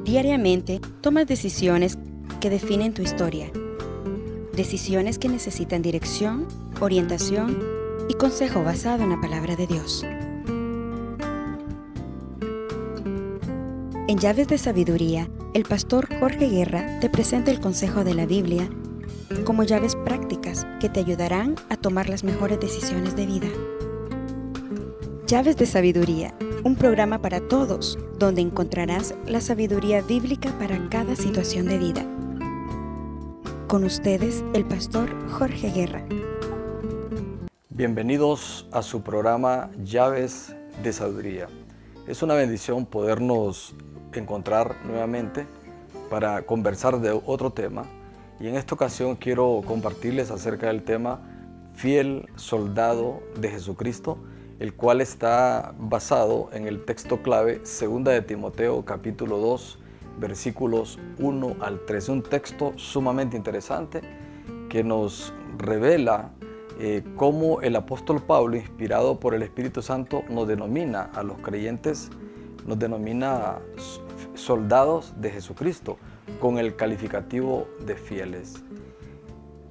Diariamente tomas decisiones que definen tu historia. Decisiones que necesitan dirección, orientación y consejo basado en la palabra de Dios. En Llaves de Sabiduría, el pastor Jorge Guerra te presenta el consejo de la Biblia como llaves prácticas que te ayudarán a tomar las mejores decisiones de vida. Llaves de Sabiduría, un programa para todos, donde encontrarás la sabiduría bíblica para cada situación de vida. Con ustedes, el pastor Jorge Guerra. Bienvenidos a su programa Llaves de Sabiduría. Es una bendición podernos encontrar nuevamente para conversar de otro tema. Y en esta ocasión quiero compartirles acerca del tema Fiel Soldado de Jesucristo, el cual está basado en el texto clave 2 de Timoteo capítulo 2, versículos 1 al 3. Un texto sumamente interesante que nos revela cómo el apóstol Pablo, inspirado por el Espíritu Santo, nos denomina a los creyentes, nos denomina soldados de Jesucristo, con el calificativo de fieles.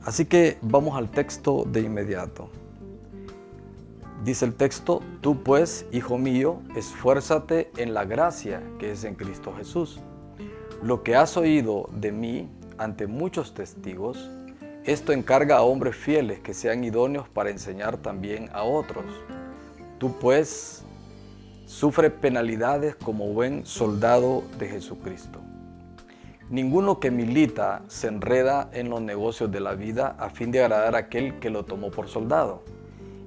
Así que vamos al texto de inmediato. Dice el texto: tú pues, hijo mío, esfuérzate en la gracia que es en Cristo Jesús. Lo que has oído de mí ante muchos testigos, esto encarga a hombres fieles que sean idóneos para enseñar también a otros. Tú pues, sufre penalidades como buen soldado de Jesucristo. Ninguno que milita se enreda en los negocios de la vida a fin de agradar a aquel que lo tomó por soldado.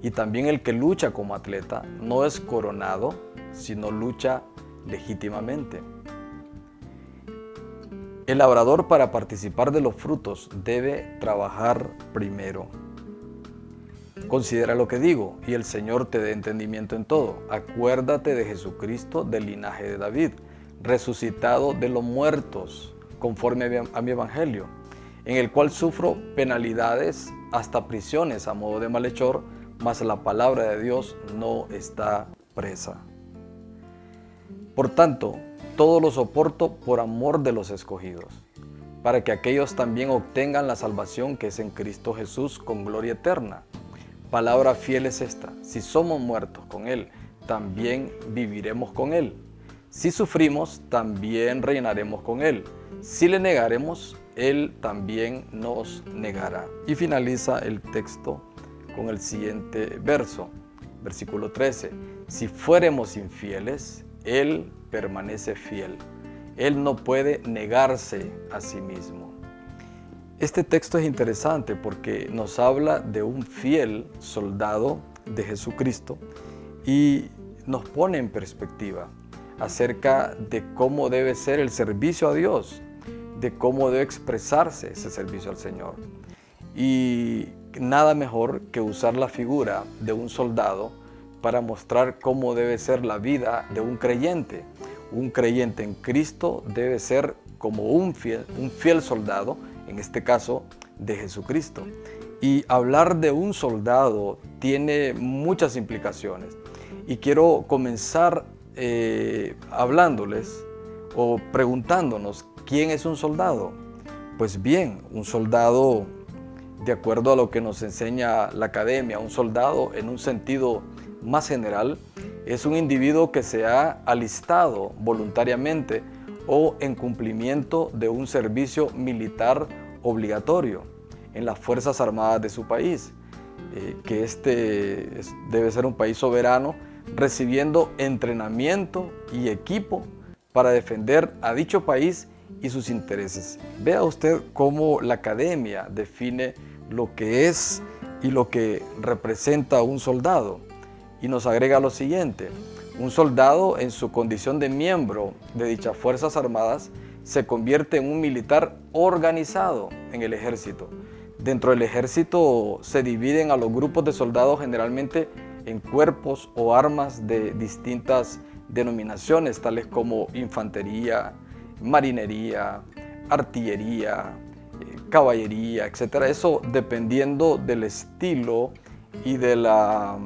Y también el que lucha como atleta no es coronado, sino lucha legítimamente. El labrador, para participar de los frutos, debe trabajar primero. Considera lo que digo, y el Señor te dé entendimiento en todo. Acuérdate de Jesucristo, del linaje de David, resucitado de los muertos, conforme a mi evangelio, en el cual sufro penalidades hasta prisiones a modo de malhechor, mas la palabra de Dios no está presa. Por tanto, todo lo soporto por amor de los escogidos, para que aquellos también obtengan la salvación que es en Cristo Jesús con gloria eterna. Palabra fiel es esta: si somos muertos con Él, también viviremos con Él. Si sufrimos, también reinaremos con Él. Si le negaremos, Él también nos negará. Y finaliza el texto con el siguiente verso, versículo 13. Si fuéremos infieles, Él permanece fiel. Él no puede negarse a sí mismo. Este texto es interesante porque nos habla de un fiel soldado de Jesucristo y nos pone en perspectiva acerca de cómo debe ser el servicio a Dios, de cómo debe expresarse ese servicio al Señor. Y nada mejor que usar la figura de un soldado para mostrar cómo debe ser la vida de un creyente. Un creyente en Cristo debe ser como un fiel soldado, en este caso de Jesucristo. Y hablar de un soldado tiene muchas implicaciones. Y quiero comenzar hablándoles o preguntándonos: ¿quién es un soldado? Pues bien, un soldado, de acuerdo a lo que nos enseña la academia, un soldado en un sentido más general es un individuo que se ha alistado voluntariamente o en cumplimiento de un servicio militar obligatorio en las Fuerzas Armadas de su país, que debe ser un país soberano, recibiendo entrenamiento y equipo para defender a dicho país y sus intereses. Vea usted cómo la academia define lo que es y lo que representa un soldado. Y nos agrega lo siguiente: un soldado, en su condición de miembro de dichas Fuerzas Armadas, se convierte en un militar organizado en el ejército. Dentro del ejército se dividen a los grupos de soldados generalmente en cuerpos o armas de distintas denominaciones, tales como infantería, marinería, artillería, caballería, etc. Eso dependiendo del estilo y de la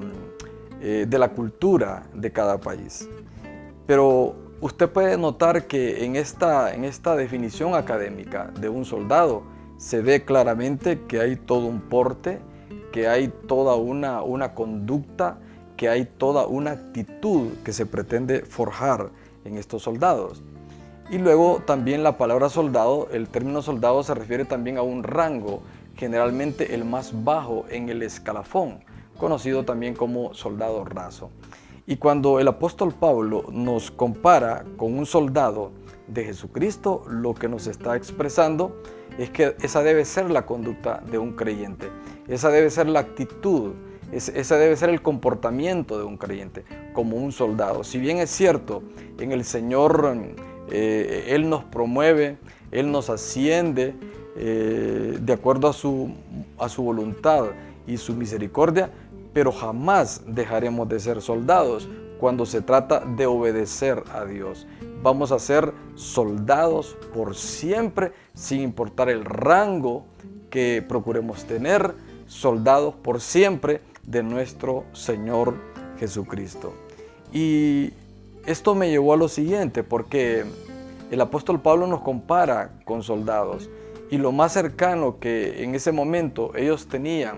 cultura de cada país. Pero usted puede notar que en esta definición académica de un soldado se ve claramente que hay todo un porte, que hay toda una conducta, que hay toda una actitud que se pretende forjar en estos soldados. Y luego también la palabra soldado, el término soldado se refiere también a un rango, generalmente el más bajo en el escalafón, conocido también como soldado raso. Y cuando el apóstol Pablo nos compara con un soldado de Jesucristo, lo que nos está expresando es que esa debe ser la conducta de un creyente, esa debe ser la actitud, ese debe ser el comportamiento de un creyente, como un soldado. Si bien es cierto, en el Señor Él nos promueve, Él nos asciende de acuerdo a su voluntad y su misericordia, pero jamás dejaremos de ser soldados cuando se trata de obedecer a Dios. Vamos a ser soldados por siempre, sin importar el rango que procuremos tener, soldados por siempre de nuestro Señor Jesucristo. Y esto me llevó a lo siguiente, porque el apóstol Pablo nos compara con soldados, y lo más cercano que en ese momento ellos tenían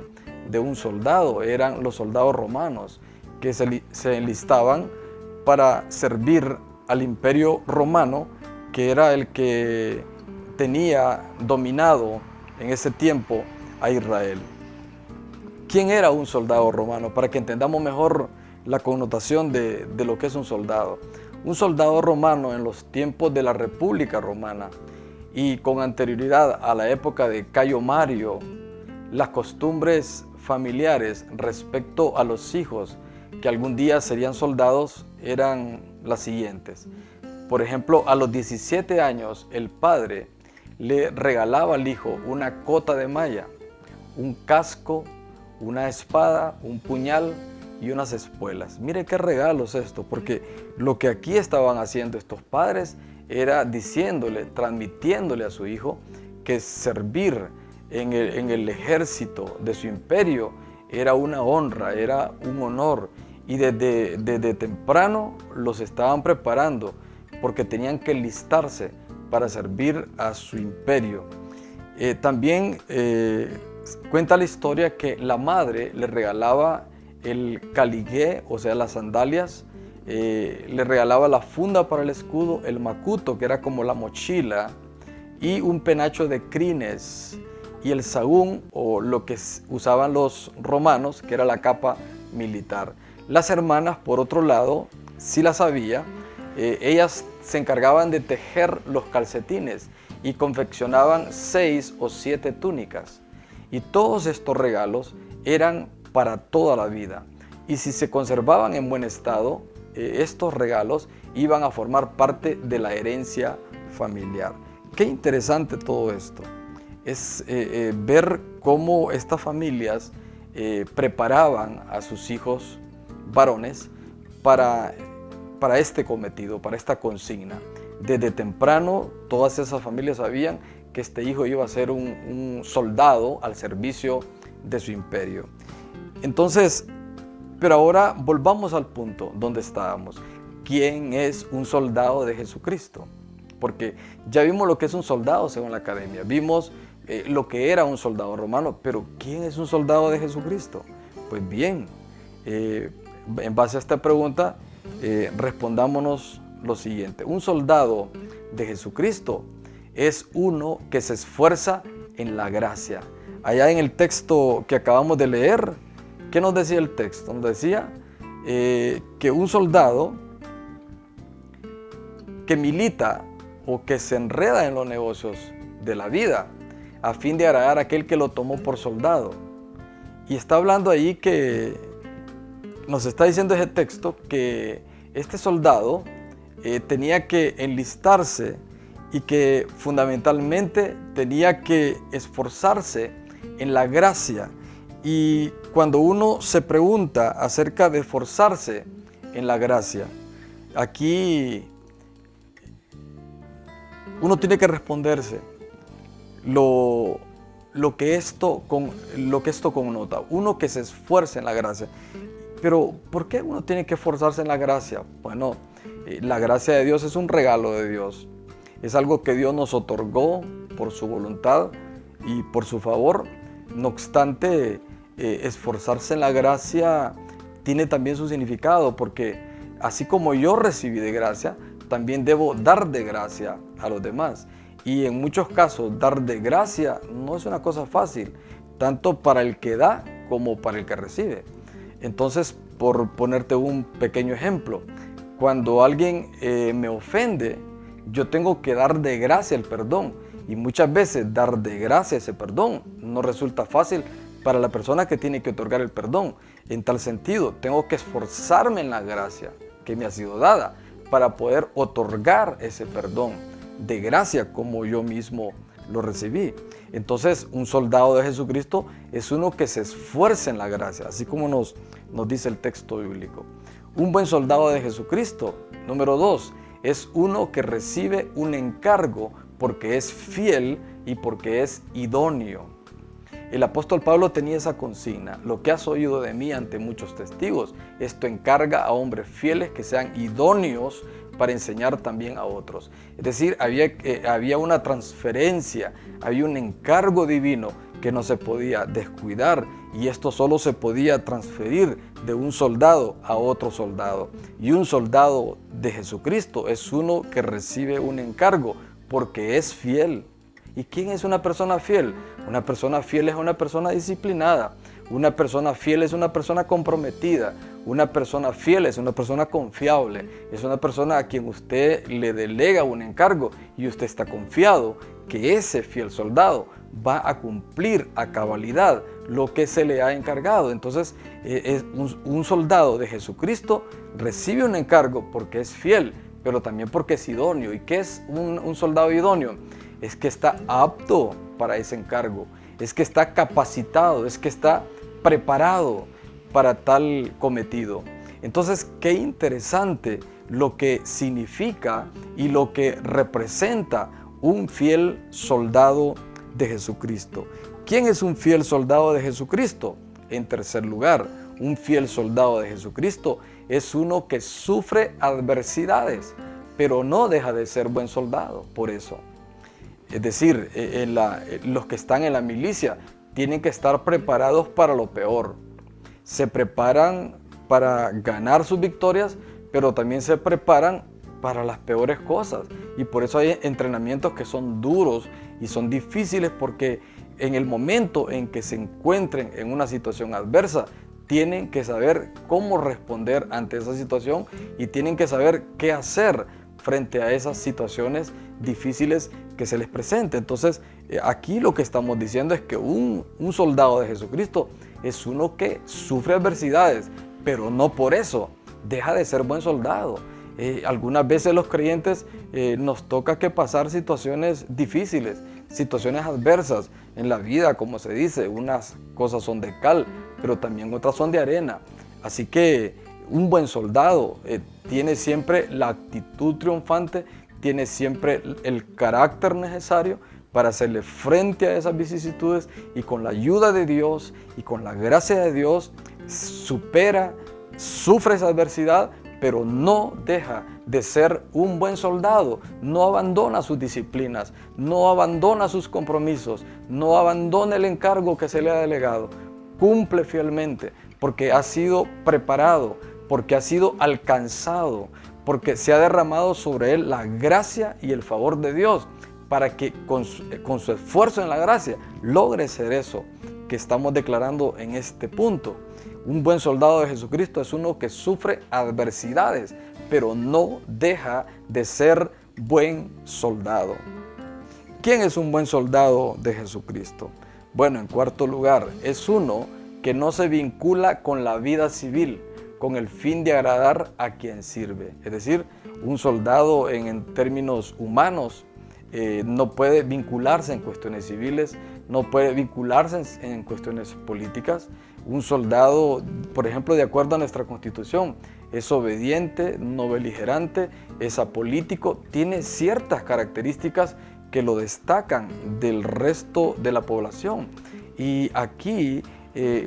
de un soldado eran los soldados romanos, que se enlistaban para servir al imperio romano, que era el que tenía dominado en ese tiempo a Israel. ¿Quién era un soldado romano? Para que entendamos mejor la connotación de lo que es un soldado. Un soldado romano en los tiempos de la República Romana y con anterioridad a la época de Cayo Mario, las costumbres familiares respecto a los hijos que algún día serían soldados eran las siguientes. Por ejemplo, a los 17 años el padre le regalaba al hijo una cota de malla, un casco, una espada, un puñal y unas espuelas. Mire qué regalos esto, porque lo que aquí estaban haciendo estos padres era diciéndole, transmitiéndole a su hijo que servir en el ejército de su imperio era una honra, era un honor, y desde temprano los estaban preparando porque tenían que enlistarse para servir a su imperio. También cuenta la historia que la madre le regalaba el caligué, o sea, las sandalias, le regalaba la funda para el escudo, el macuto, que era como la mochila, y un penacho de crines, y el sagún, o lo que usaban los romanos, que era la capa militar. Las hermanas, por otro lado, sí las había, ellas se encargaban de tejer los calcetines y confeccionaban 6 o 7 túnicas. Y todos estos regalos eran para toda la vida. Y si se conservaban en buen estado, estos regalos iban a formar parte de la herencia familiar. Qué interesante todo esto. Es ver cómo estas familias preparaban a sus hijos varones para este cometido, para esta consigna. Desde temprano todas esas familias sabían que este hijo iba a ser un soldado al servicio de su imperio. Entonces, pero ahora volvamos al punto donde estábamos. ¿Quién es un soldado de Jesucristo? Porque ya vimos lo que es un soldado según la academia, vimos lo que era un soldado romano, pero ¿quién es un soldado de Jesucristo? Pues bien, en base a esta pregunta, respondámonos lo siguiente. Un soldado de Jesucristo es uno que se esfuerza en la gracia. Allá en el texto que acabamos de leer, ¿qué nos decía el texto? Nos decía que un soldado que milita o que se enreda en los negocios de la vida a fin de agradar a aquel que lo tomó por soldado. Y está hablando ahí que nos está diciendo ese texto que este soldado tenía que enlistarse y que fundamentalmente tenía que esforzarse en la gracia. Y cuando uno se pregunta acerca de esforzarse en la gracia, aquí uno tiene que responderse lo que esto connota. Uno que se esfuerce en la gracia. Pero ¿por qué uno tiene que esforzarse en la gracia? Bueno, La gracia de Dios es un regalo de Dios. Es algo que Dios nos otorgó por su voluntad y por su favor. No obstante, esforzarse en la gracia tiene también su significado, porque así como yo recibí de gracia, también debo dar de gracia a los demás. Y en muchos casos, dar de gracia no es una cosa fácil, tanto para el que da como para el que recibe. Entonces, por ponerte un pequeño ejemplo, cuando alguien me ofende, yo tengo que dar de gracia el perdón. Y muchas veces dar de gracia ese perdón no resulta fácil para la persona que tiene que otorgar el perdón. En tal sentido, tengo que esforzarme en la gracia que me ha sido dada para poder otorgar ese perdón de gracia como yo mismo lo recibí. Entonces, un soldado de Jesucristo es uno que se esfuerza en la gracia, así como nos dice el texto bíblico. Un buen soldado de Jesucristo, número 2, es uno que recibe un encargo porque es fiel y porque es idóneo. El apóstol Pablo tenía esa consigna: lo que has oído de mí ante muchos testigos, esto encarga a hombres fieles que sean idóneos para enseñar también a otros. Es decir, había una transferencia, había un encargo divino que no se podía descuidar, y esto solo se podía transferir de un soldado a otro soldado. Y un soldado de Jesucristo es uno que recibe un encargo porque es fiel. ¿Y quién es una persona fiel? Una persona fiel es una persona disciplinada. Una persona fiel es una persona comprometida. Una persona fiel es una persona confiable. Es una persona a quien usted le delega un encargo y usted está confiado que ese fiel soldado va a cumplir a cabalidad lo que se le ha encargado. Entonces, un soldado de Jesucristo recibe un encargo porque es fiel, pero también porque es idóneo. ¿Y qué es un soldado idóneo? Es que está apto para ese encargo, es que está capacitado, es que está preparado para tal cometido. Entonces, qué interesante lo que significa y lo que representa un fiel soldado de Jesucristo. ¿Quién es un fiel soldado de Jesucristo? En tercer lugar, un fiel soldado de Jesucristo es uno que sufre adversidades, pero no deja de ser buen soldado por eso. Es decir, los que están en la milicia tienen que estar preparados para lo peor. Se preparan para ganar sus victorias, pero también se preparan para las peores cosas. Y por eso hay entrenamientos que son duros y son difíciles, porque en el momento en que se encuentren en una situación adversa, tienen que saber cómo responder ante esa situación y tienen que saber qué hacer frente a esas situaciones difíciles que se les presente. Entonces, aquí lo que estamos diciendo es que un soldado de Jesucristo es uno que sufre adversidades, pero no por eso deja de ser buen soldado. Algunas veces los creyentes nos toca que pasar situaciones difíciles, situaciones adversas en la vida, como se dice. Unas cosas son de cal, pero también otras son de arena. Así que un buen soldado tiene siempre la actitud triunfante, tiene siempre el carácter necesario para hacerle frente a esas vicisitudes, y con la ayuda de Dios y con la gracia de Dios sufre esa adversidad, pero no deja de ser un buen soldado. No abandona sus disciplinas, no abandona sus compromisos, no abandona el encargo que se le ha delegado. Cumple fielmente porque ha sido preparado, porque ha sido alcanzado, porque se ha derramado sobre él la gracia y el favor de Dios, para que con su esfuerzo en la gracia logre ser eso que estamos declarando en este punto. Un buen soldado de Jesucristo es uno que sufre adversidades, pero no deja de ser buen soldado. ¿Quién es un buen soldado de Jesucristo? Bueno, en cuarto lugar, es uno que no se vincula con la vida civil con el fin de agradar a quien sirve. Es decir, un soldado en términos humanos no puede vincularse en cuestiones civiles, no puede vincularse en cuestiones políticas. Un soldado, por ejemplo, de acuerdo a nuestra Constitución, es obediente, no beligerante, es apolítico, tiene ciertas características que lo destacan del resto de la población. Y aquí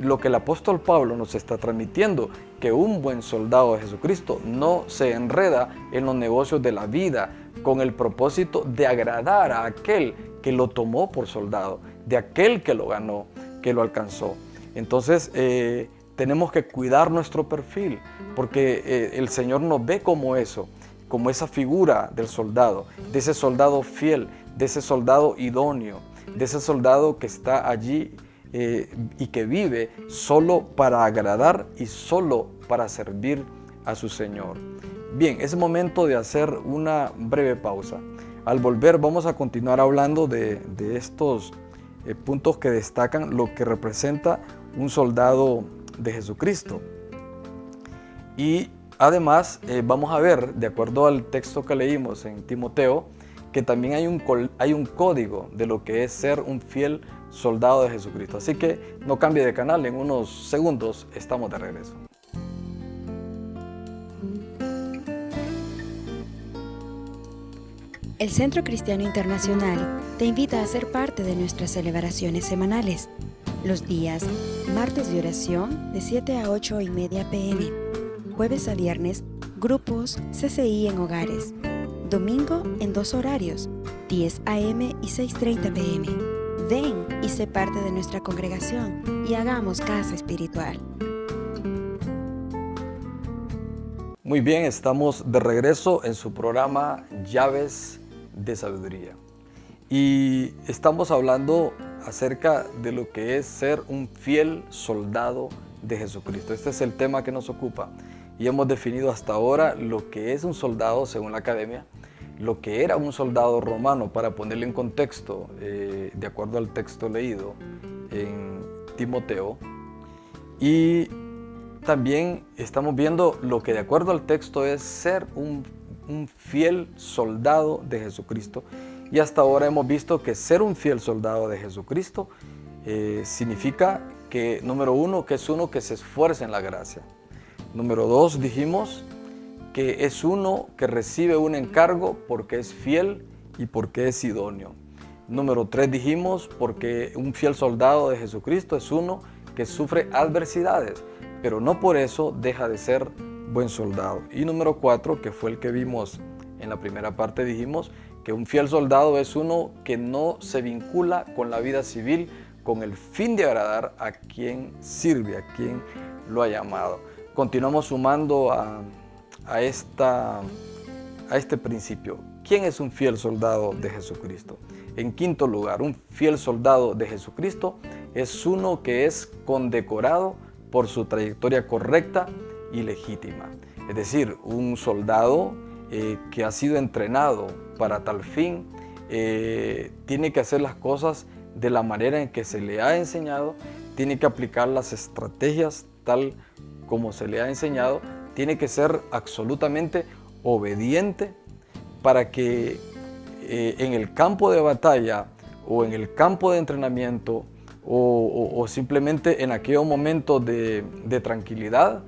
lo que el apóstol Pablo nos está transmitiendo, que un buen soldado de Jesucristo no se enreda en los negocios de la vida con el propósito de agradar a aquel que lo tomó por soldado, de aquel que lo ganó, que lo alcanzó. Entonces tenemos que cuidar nuestro perfil, porque el Señor nos ve como eso, como esa figura del soldado, de ese soldado fiel, de ese soldado idóneo, de ese soldado que está allí y que vive solo para agradar y solo para servir a su Señor. Bien, es momento de hacer una breve pausa. Al volver vamos a continuar hablando de estos puntos que destacan lo que representa un soldado de Jesucristo. Y además vamos a ver, de acuerdo al texto que leímos en Timoteo, que también hay un código de lo que es ser un fiel soldado de Jesucristo. Así que no cambie de canal, en unos segundos estamos de regreso. El Centro Cristiano Internacional te invita a ser parte de nuestras celebraciones semanales. Los días, martes de oración de 7 a 8:30 p.m. Jueves a viernes, grupos CCI en hogares. Domingo en 2 horarios, 10 a.m. y 6:30 p.m. Ven y sé parte de nuestra congregación y hagamos casa espiritual. Muy bien, estamos de regreso en su programa Llaves de Sabiduría. Y estamos hablando acerca de lo que es ser un fiel soldado de Jesucristo. Este es el tema que nos ocupa. Y hemos definido hasta ahora lo que es un soldado según la academia, lo que era un soldado romano, para ponerle en contexto, de acuerdo al texto leído en Timoteo. Y también estamos viendo lo que de acuerdo al texto es ser un fiel soldado de Jesucristo. Y hasta ahora hemos visto que ser un fiel soldado de Jesucristo significa que, número uno, que es uno que se esfuerza en la gracia. Número dos, dijimos que es uno que recibe un encargo porque es fiel y porque es idóneo. Número tres, dijimos, porque un fiel soldado de Jesucristo es uno que sufre adversidades, pero no por eso deja de ser buen soldado. Y número cuatro, que fue el que vimos en la primera parte, dijimos que un fiel soldado es uno que no se vincula con la vida civil con el fin de agradar a quien sirve, a quien lo ha llamado. Continuamos sumando a este principio. ¿Quién es un fiel soldado de Jesucristo? En quinto lugar, un fiel soldado de Jesucristo es uno que es condecorado por su trayectoria correcta y legítima. Es decir, un soldado que ha sido entrenado para tal fin, tiene que hacer las cosas de la manera en que se le ha enseñado, tiene que aplicar las estrategias tal como se le ha enseñado, tiene que ser absolutamente obediente para que en el campo de batalla o en el campo de entrenamiento o simplemente en aquellos momentos de tranquilidad,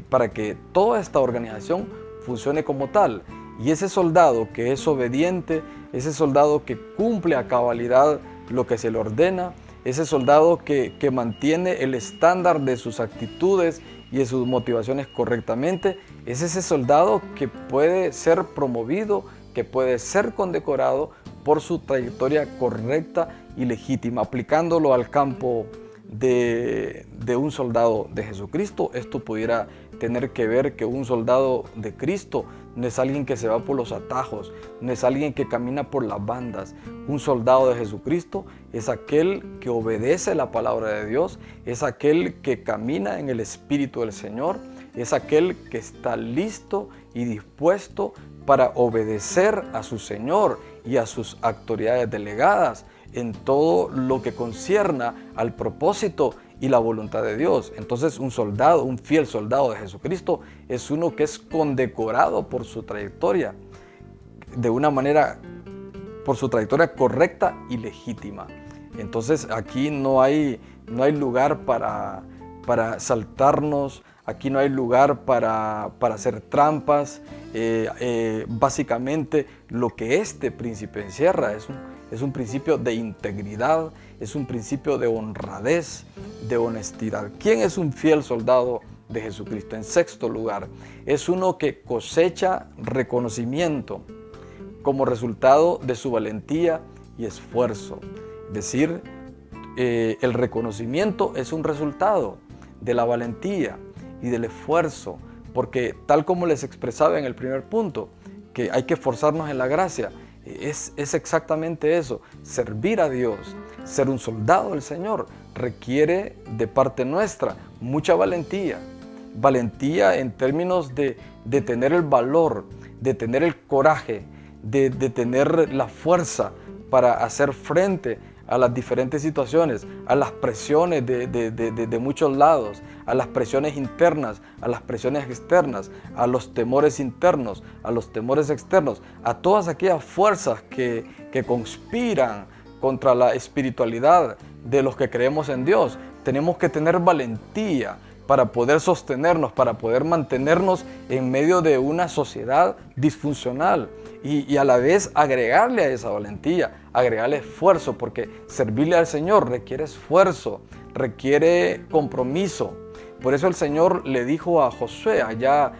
para que toda esta organización funcione como tal. Y ese soldado que es obediente, ese soldado que cumple a cabalidad lo que se le ordena, ese soldado que mantiene el estándar de sus actitudes y de sus motivaciones correctamente, es ese soldado que puede ser promovido, que puede ser condecorado por su trayectoria correcta y legítima. Aplicándolo al campo de un soldado de Jesucristo, esto pudiera tener que ver que un soldado de Cristo no es alguien que se va por los atajos, no es alguien que camina por las bandas. Un soldado de Jesucristo es aquel que obedece la palabra de Dios, es aquel que camina en el Espíritu del Señor, es aquel que está listo y dispuesto para obedecer a su Señor y a sus autoridades delegadas en todo lo que concierna al propósito y la voluntad de Dios. Entonces un soldado, un fiel soldado de Jesucristo es uno que es condecorado por su trayectoria de una manera, por su trayectoria correcta y legítima. Entonces aquí no hay lugar para saltarnos aquí no hay lugar para hacer trampas. Básicamente lo que este príncipe encierra es un principio de integridad, es un principio de honradez, de honestidad. ¿Quién es un fiel soldado de Jesucristo? En sexto lugar, es uno que cosecha reconocimiento como resultado de su valentía y esfuerzo. Es decir, el reconocimiento es un resultado de la valentía y del esfuerzo, porque tal como les expresaba en el primer punto, que hay que esforzarnos en la gracia, es exactamente eso. Servir a Dios, ser un soldado del Señor, requiere de parte nuestra mucha valentía. Valentía en términos de tener el valor, de tener el coraje, de tener la fuerza para hacer frente a las diferentes situaciones, a las presiones de muchos lados, a las presiones internas, a las presiones externas, a los temores internos, a los temores externos, a todas aquellas fuerzas que conspiran contra la espiritualidad de los que creemos en Dios. Tenemos que tener valentía para poder sostenernos, para poder mantenernos en medio de una sociedad disfuncional y a la vez agregarle a esa valentía, agregarle esfuerzo, porque servirle al Señor requiere esfuerzo, requiere compromiso. Por eso el Señor le dijo a Josué allá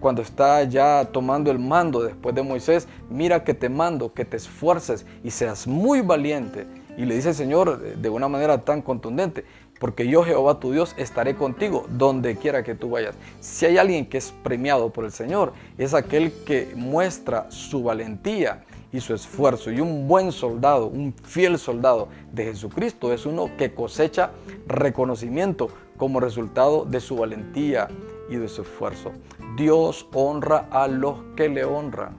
cuando está ya tomando el mando después de Moisés: mira que te mando, que te esfuerces y seas muy valiente. Y le dice el Señor de una manera tan contundente: porque yo, Jehová tu Dios, estaré contigo donde quiera que tú vayas. Si hay alguien que es premiado por el Señor, es aquel que muestra su valentía y su esfuerzo. Y un buen soldado, un fiel soldado de Jesucristo, es uno que cosecha reconocimiento como resultado de su valentía y de su esfuerzo. Dios honra a los que le honran.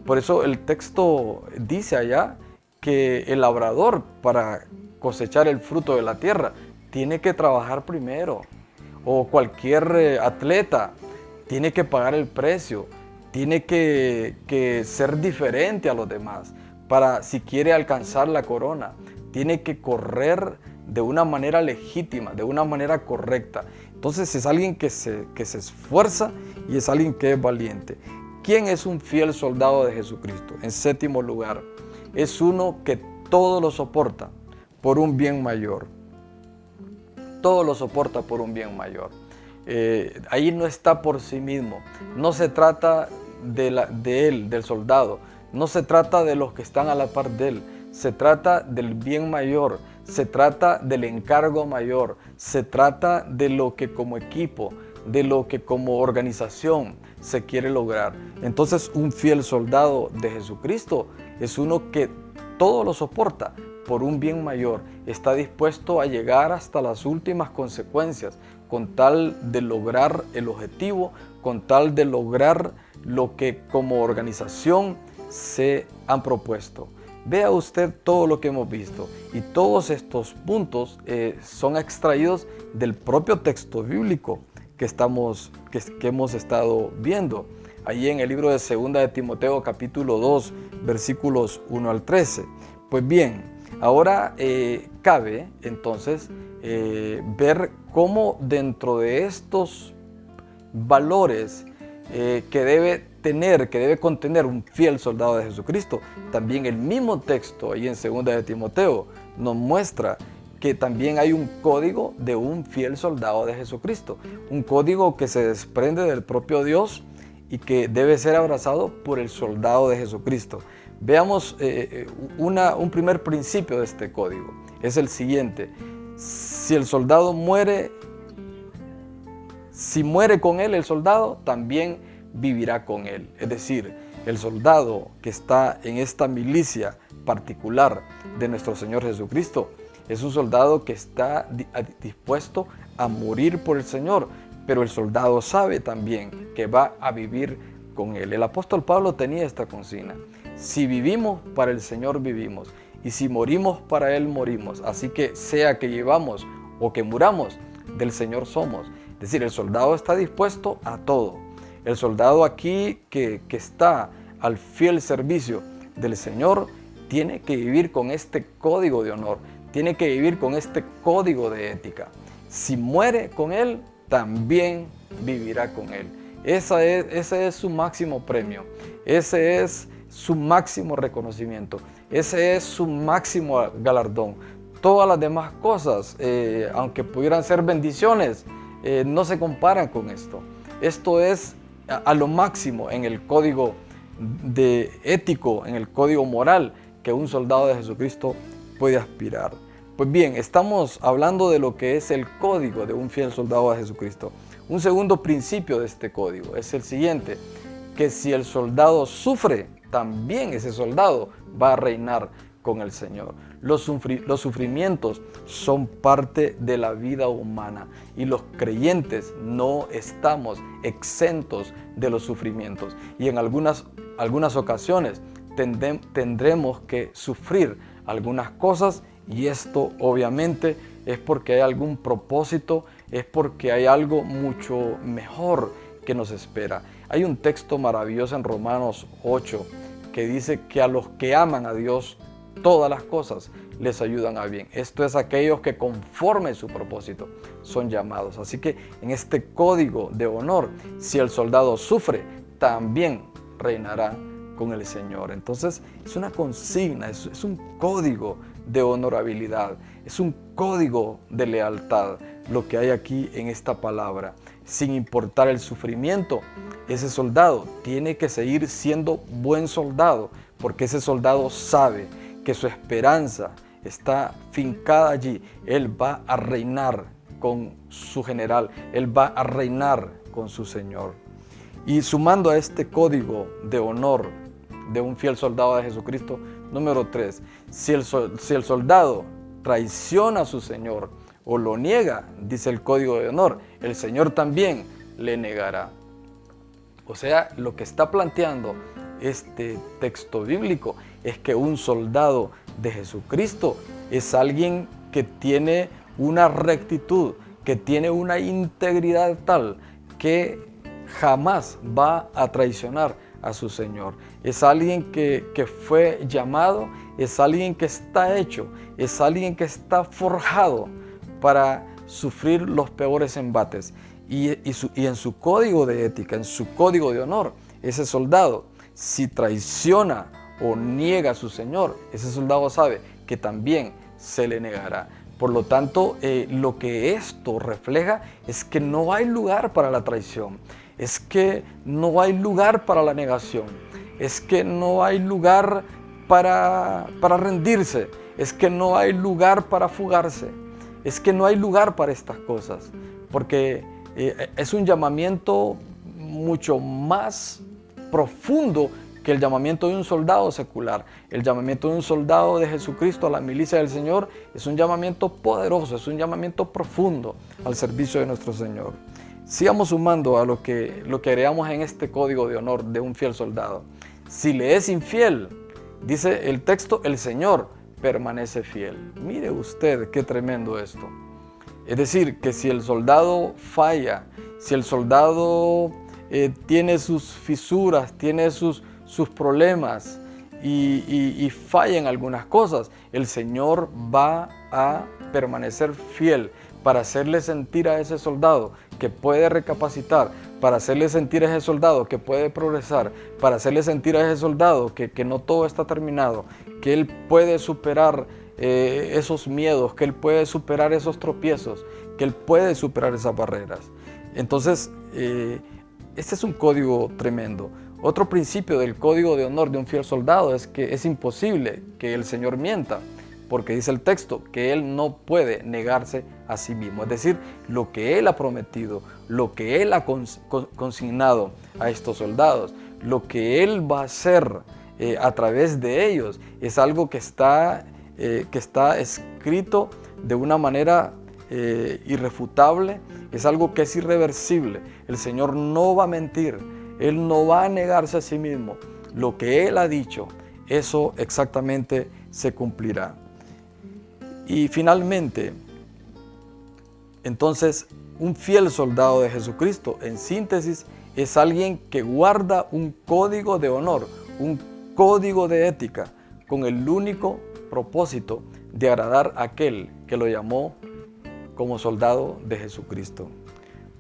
Por eso el texto dice allá que el labrador, para cosechar el fruto de la tierra, tiene que trabajar primero. O cualquier atleta tiene que pagar el precio, tiene que ser diferente a los demás para, si quiere alcanzar la corona, tiene que correr de una manera legítima, de una manera correcta. Entonces es alguien que se esfuerza y es alguien que es valiente. ¿Quién es un fiel soldado de Jesucristo? En séptimo lugar, es uno que todo lo soporta por un bien mayor. Todo lo soporta por un bien mayor. Ahí no está por sí mismo. No se trata de él, del soldado. No se trata de los que están a la par de él. Se trata del bien mayor. Se trata del encargo mayor. Se trata de lo que como equipo, de lo que como organización se quiere lograr. Entonces, un fiel soldado de Jesucristo es uno que todo lo soporta por un bien mayor, está dispuesto a llegar hasta las últimas consecuencias con tal de lograr el objetivo, con tal de lograr lo que como organización se han propuesto. Vea usted todo lo que hemos visto y todos estos puntos son extraídos del propio texto bíblico que hemos estado viendo. Allí en el libro de 2 de Timoteo capítulo 2 versículos 1 al 13. Pues bien, ahora cabe entonces ver cómo dentro de estos valores que debe contener un fiel soldado de Jesucristo, también el mismo texto ahí en 2 de Timoteo nos muestra que también hay un código de un fiel soldado de Jesucristo, un código que se desprende del propio Dios y que debe ser abrazado por el soldado de Jesucristo. Veamos un primer principio de este código. Es el siguiente: si el soldado muere, si muere con él el soldado, también vivirá con él. Es decir, el soldado que está en esta milicia particular de nuestro Señor Jesucristo es un soldado que está dispuesto a morir por el Señor, pero el soldado sabe también que va a vivir con él. El apóstol Pablo tenía esta consigna: si vivimos, para el Señor vivimos, y si morimos, para Él morimos. Así que sea que vivamos o que muramos, del Señor somos. Es decir, el soldado está dispuesto a todo. El soldado aquí que está al fiel servicio del Señor tiene que vivir con este código de honor, tiene que vivir con este código de ética. Si muere con Él, también vivirá con Él. Ese es su máximo premio, ese es su máximo reconocimiento, ese es su máximo galardón. Todas las demás cosas, aunque pudieran ser bendiciones, no se comparan con esto. Esto es a lo máximo en el código ético, en el código moral que un soldado de Jesucristo puede aspirar. Pues bien, estamos hablando de lo que es el código de un fiel soldado de Jesucristo. Un segundo principio de este código es el siguiente, que si el soldado sufre, también ese soldado va a reinar con el Señor. Los sufrimientos son parte de la vida humana y los creyentes no estamos exentos de los sufrimientos. Y en algunas ocasiones tendremos que sufrir algunas cosas, y esto obviamente es porque hay algún propósito, es porque hay algo mucho mejor que nos espera. Hay un texto maravilloso en Romanos 8 que dice que a los que aman a Dios, todas las cosas les ayudan a bien. Esto es aquellos que conforme su propósito son llamados. Así que en este código de honor, si el soldado sufre, también reinará con el Señor. Entonces es una consigna, es un código de honorabilidad, es un código de lealtad lo que hay aquí en esta palabra. Sin importar el sufrimiento, ese soldado tiene que seguir siendo buen soldado, porque ese soldado sabe que su esperanza está fincada allí. Él va a reinar con su general, él va a reinar con su Señor. Y sumando a este código de honor de un fiel soldado de Jesucristo, número 3, si el soldado traiciona a su Señor o lo niega, dice el código de honor, el Señor también le negará. O sea, lo que está planteando este texto bíblico es que un soldado de Jesucristo es alguien que tiene una rectitud, que tiene una integridad tal que jamás va a traicionar a su Señor. Es alguien que fue llamado, es alguien que está hecho, es alguien que está forjado para sufrir los peores embates. Y en su código de ética, en su código de honor, ese soldado, si traiciona o niega a su Señor, ese soldado sabe que también se le negará. Por lo tanto, lo que esto refleja es que no hay lugar para la traición, es que no hay lugar para la negación, es que no hay lugar para rendirse, es que no hay lugar para fugarse, es que no hay lugar para estas cosas, porque es un llamamiento mucho más profundo que el llamamiento de un soldado secular. El llamamiento de un soldado de Jesucristo a la milicia del Señor es un llamamiento poderoso, es un llamamiento profundo al servicio de nuestro Señor. Sigamos sumando a lo que agregamos en este código de honor de un fiel soldado. Si le es infiel, dice el texto, el Señor permanece fiel. Mire usted qué tremendo esto. Es decir, que si el soldado falla, si el soldado tiene sus fisuras, tiene sus problemas y falla en algunas cosas, el Señor va a permanecer fiel para hacerle sentir a ese soldado que puede recapacitar, para hacerle sentir a ese soldado que puede progresar, para hacerle sentir a ese soldado que no todo está terminado, que él puede superar esos miedos, que él puede superar esos tropiezos, que él puede superar esas barreras. Entonces, este es un código tremendo. Otro principio del código de honor de un fiel soldado es que es imposible que el Señor mienta, porque dice el texto que Él no puede negarse a sí mismo. Es decir, lo que Él ha prometido, lo que Él ha consignado a estos soldados, lo que Él va a hacer a través de ellos, es algo que está escrito de una manera irrefutable, es algo que es irreversible. El Señor no va a mentir, Él no va a negarse a sí mismo. Lo que Él ha dicho, eso exactamente se cumplirá. Y finalmente, entonces, un fiel soldado de Jesucristo, en síntesis, es alguien que guarda un código de honor, un código de ética, con el único propósito de agradar a aquel que lo llamó como soldado de Jesucristo.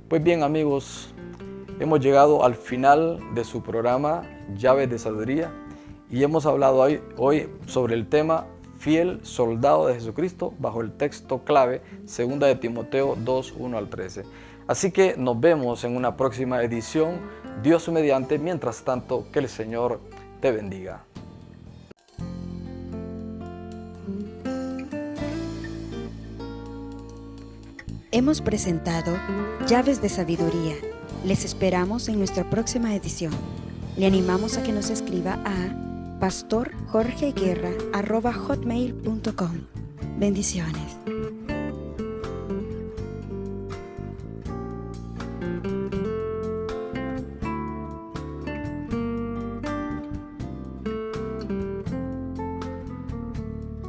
Pues bien, amigos, hemos llegado al final de su programa Llaves de Sabiduría y hemos hablado hoy sobre el tema fiel soldado de Jesucristo bajo el texto clave 2 de Timoteo 2, 1 al 13. Así que nos vemos en una próxima edición, Dios mediante. Mientras tanto, que el Señor te bendiga. Hemos presentado Llaves de Sabiduría. Les esperamos en nuestra próxima edición. Le animamos a que nos escriba a pastorjorgeguerra@hotmail.com. Bendiciones.